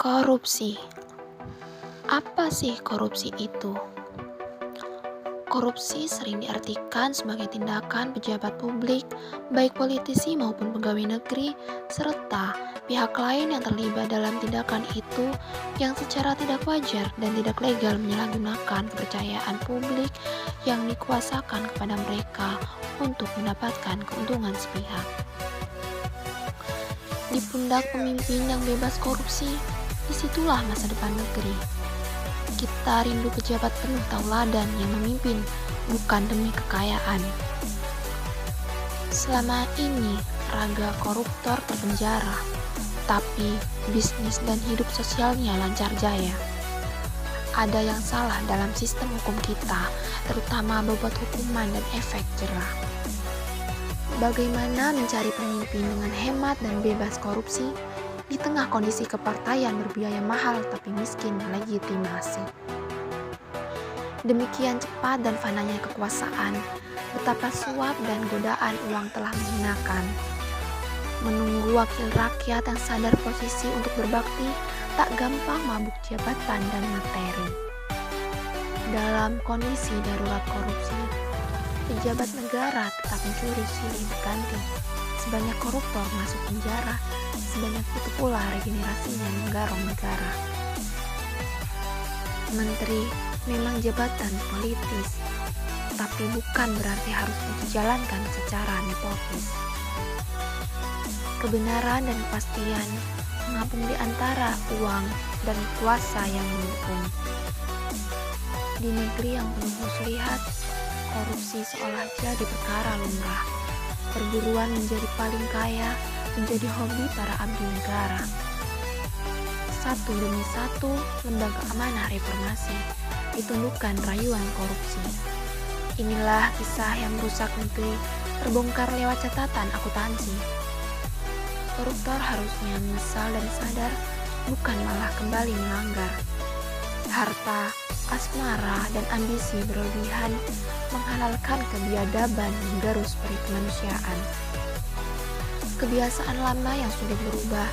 Korupsi. Apa sih korupsi itu? Korupsi sering diartikan sebagai tindakan pejabat publik, baik politisi maupun pegawai negeri, serta pihak lain yang terlibat dalam tindakan itu yang secara tidak wajar dan tidak legal menyalahgunakan kepercayaan publik yang dikuasakan kepada mereka untuk mendapatkan keuntungan sepihak. Di pundak pemimpin yang bebas korupsi, disitulah masa depan negeri. Kita rindu pejabat penuh tauladan yang memimpin, bukan demi kekayaan. Selama ini, raga koruptor terpenjara, tapi bisnis dan hidup sosialnya lancar jaya. Ada yang salah dalam sistem hukum kita, terutama bobot hukuman dan efek jerah. Bagaimana mencari pemimpin dengan hemat dan bebas korupsi di tengah kondisi kepartaian berbiaya mahal tapi miskin legitimasi. Demikian cepat dan fananya kekuasaan, betapa suap dan godaan uang telah menghinakan. Menunggu wakil rakyat yang sadar posisi untuk berbakti tak gampang mabuk jabatan dan materi. Dalam kondisi darurat korupsi, pejabat negara tetap mencuri silih berganti. Sebanyak koruptor masuk penjara, sebanyak itu pula regenerasinya menggarong negara. Menteri memang jabatan politis, tapi bukan berarti harus dijalankan secara nepotis. Kebenaran dan kepastian mengapung di antara uang dan kuasa yang mendukung. Di negeri yang penuh muslihat, korupsi seolah jadi perkara lumrah. Perburuan menjadi paling kaya, menjadi hobi para abdi negara. Satu demi satu, lembaga amanah reformasi ditundukkan rayuan korupsi. Inilah kisah yang merusak negeri, terbongkar lewat catatan akuntansi. Koruptor harusnya menyesal dan sadar, bukan malah kembali melanggar. Harta, asmara, dan ambisi berlebihan menghalalkan kebiadaban menggerus peri kemanusiaan. Kebiasaan lama yang sudah berubah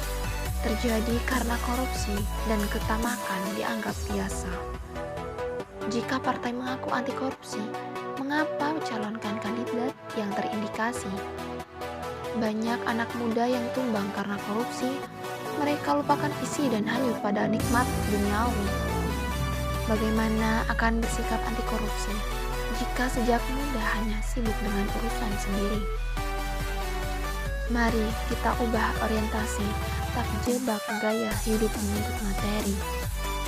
terjadi karena korupsi dan ketamakan dianggap biasa. Jika partai mengaku anti korupsi, mengapa mencalonkan kandidat yang terindikasi? Banyak anak muda yang tumbang karena korupsi, mereka lupakan isi dan hanyut pada nikmat duniawi. Bagaimana akan bersikap anti korupsi jika sejak muda hanya sibuk dengan urusan sendiri? Mari kita ubah orientasi, tak jebak gaya hidup menuntut materi.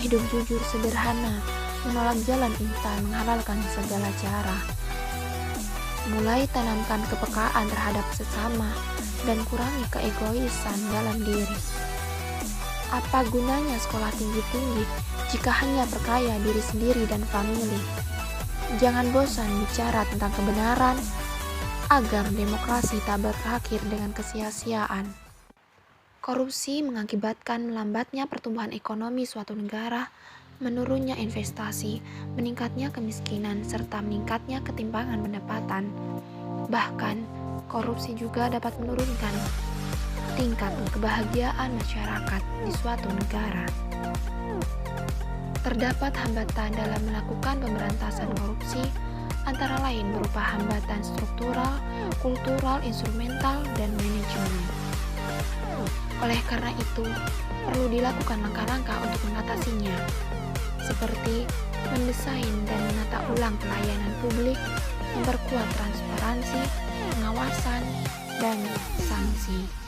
Hidup jujur sederhana, menolak jalan instan, menghalalkan segala cara. Mulai tanamkan kepekaan terhadap sesama dan kurangi keegoisan dalam diri. Apa gunanya sekolah tinggi-tinggi jika hanya perkaya diri sendiri dan famili? Jangan bosan bicara tentang kebenaran agar demokrasi tak berakhir dengan kesia-siaan. Korupsi mengakibatkan melambatnya pertumbuhan ekonomi suatu negara, menurunnya investasi, meningkatnya kemiskinan, serta meningkatnya ketimpangan pendapatan. Bahkan, korupsi juga dapat menurunkan tingkat kebahagiaan masyarakat di suatu negara. Terdapat hambatan dalam melakukan pemberantasan korupsi, antara lain berupa hambatan struktural, kultural, instrumental, dan manajemen. Oleh karena itu, perlu dilakukan langkah-langkah untuk mengatasinya, seperti mendesain dan menata ulang pelayanan publik, memperkuat transparansi, pengawasan, dan sanksi.